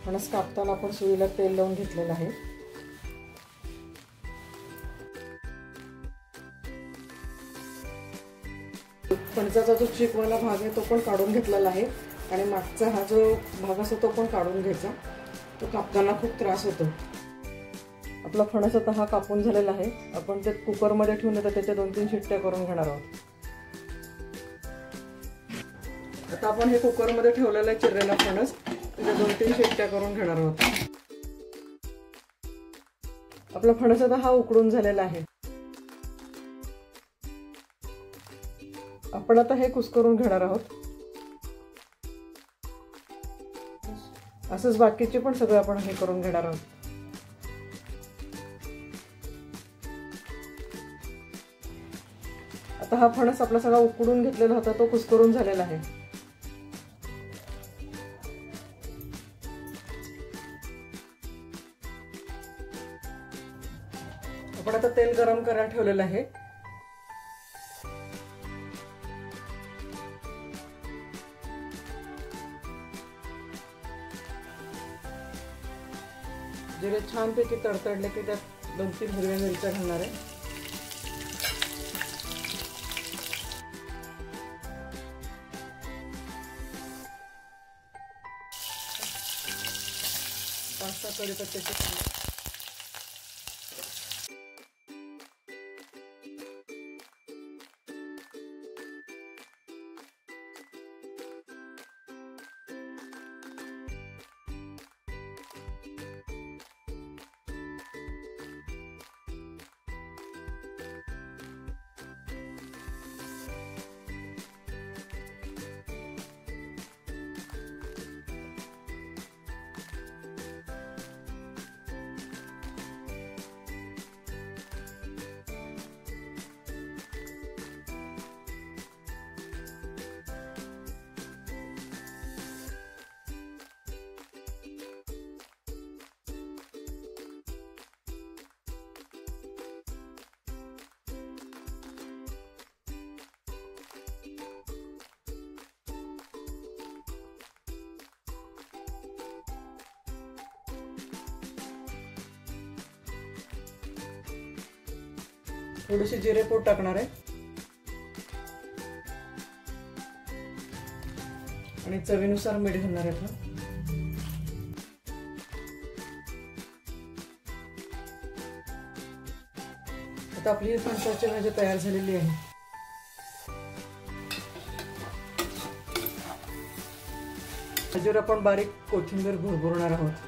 फणस कापताना आपण सुईला तेल लावून घेतलेलं आहे। फणसाचा जो चिकवाला भाग आहे तो पण काढून घेतलेला आहे आणि मागचा हा जो भाग असतो तो पण काढून घ्यायचा। तो कापताना खूप त्रास होतो। आपला फणस आता हा कापून झालेला आहे। आपण ते कुकर मध्ये ठेवून आता त्याच्या 2-3 शिट्ट्या करून घेणार आहोत। आता आपण हे कुकर मध्ये ठेवलेला आहे चिरलेला फणस, त्याच्या 2-3 शिट्ट्या करून घेणार आहोत। आपला फणस आता हा उकडून झालेला आहे। आपण आता हे कुस्करून घेणार आहोत। असंच बाकीचे पण सगळं आपण हे करून घेणार आहोत। आता हा फणस आपला सगळा उकडून घेतलेला होता तो कुस्करून झालेला आहे। आपण आता तेल गरम करायला ठेवलेलं आहे। जिरे छानपैकी तडतडले की त्यात 2-3 हिरव्या मिरच्या घालणार आहे। 5-6 कढीपत्त्याचे थोडीशी जिरेपूड टाकणार आहे आणि चवीनुसार मीठ घालणार आहे। आता आपली फणसाची भाजी तयार झालेली आहे। भाजीवर आपण बारीक कोथिंबीर भुरभुरणार आहोत।